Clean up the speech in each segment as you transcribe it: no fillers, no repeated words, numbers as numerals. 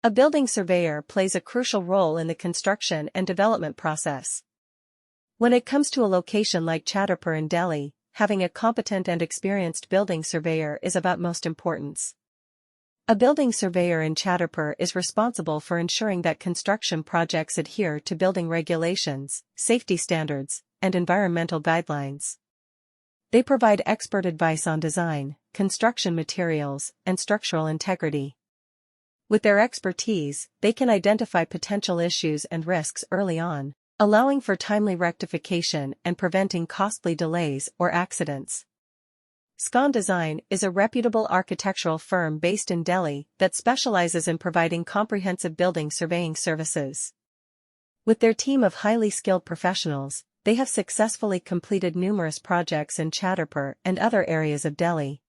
A building surveyor plays a crucial role in the construction and development process. When it comes to a location like Chattarpur in Delhi, having a competent and experienced building surveyor is of utmost importance. A building surveyor in Chattarpur is responsible for ensuring that construction projects adhere to building regulations, safety standards, and environmental guidelines. They provide expert advice on design, construction materials, and structural integrity. With their expertise, they can identify potential issues and risks early on, allowing for timely rectification and preventing costly delays or accidents. Scon Design is a reputable architectural firm based in Delhi that specializes in providing comprehensive building surveying services. With their team of highly skilled professionals, they have successfully completed numerous projects in Chattarpur and other areas of Delhi.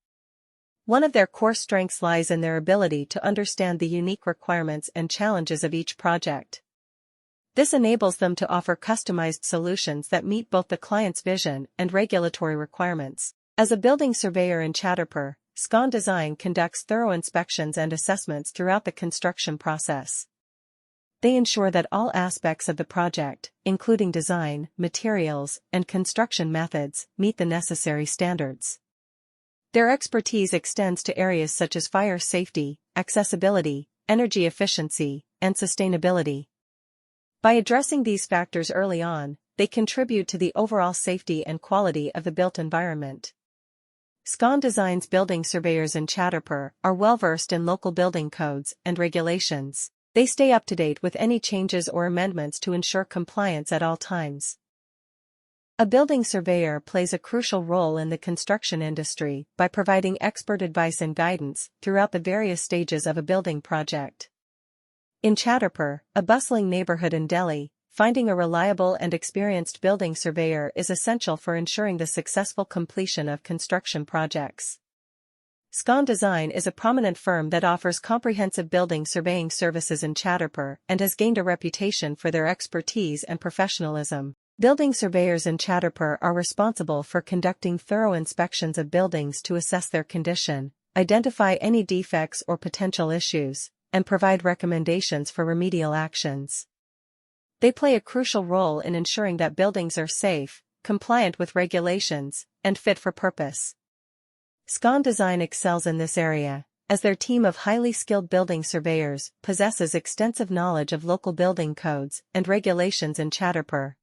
One of their core strengths lies in their ability to understand the unique requirements and challenges of each project. This enables them to offer customized solutions that meet both the client's vision and regulatory requirements. As a building surveyor in Chattarpur, Scon Design conducts thorough inspections and assessments throughout the construction process. They ensure that all aspects of the project, including design, materials, and construction methods, meet the necessary standards. Their expertise extends to areas such as fire safety, accessibility, energy efficiency, and sustainability. By addressing these factors early on, they contribute to the overall safety and quality of the built environment. Scon Design's building surveyors in Chattarpur are well-versed in local building codes and regulations. They stay up to date with any changes or amendments to ensure compliance at all times. A building surveyor plays a crucial role in the construction industry by providing expert advice and guidance throughout the various stages of a building project. In Chattarpur, a bustling neighborhood in Delhi, finding a reliable and experienced building surveyor is essential for ensuring the successful completion of construction projects. Scon Design is a prominent firm that offers comprehensive building surveying services in Chattarpur and has gained a reputation for their expertise and professionalism. Building surveyors in Chattarpur are responsible for conducting thorough inspections of buildings to assess their condition, identify any defects or potential issues, and provide recommendations for remedial actions. They play a crucial role in ensuring that buildings are safe, compliant with regulations, and fit for purpose. Scon Design excels in this area, as their team of highly skilled building surveyors possesses extensive knowledge of local building codes and regulations in Chattarpur.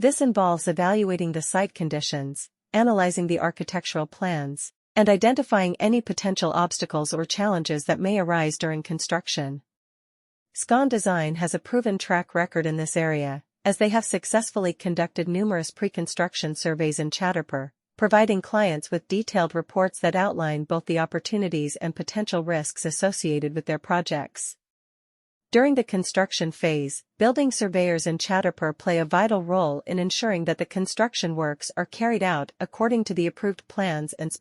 This involves evaluating the site conditions, analyzing the architectural plans, and identifying any potential obstacles or challenges that may arise during construction. Scon Design has a proven track record in this area, as they have successfully conducted numerous pre-construction surveys in Chattarpur, providing clients with detailed reports that outline both the opportunities and potential risks associated with their projects. During the construction phase, building surveyors in Chattarpur play a vital role in ensuring that the construction works are carried out according to the approved plans and specifications.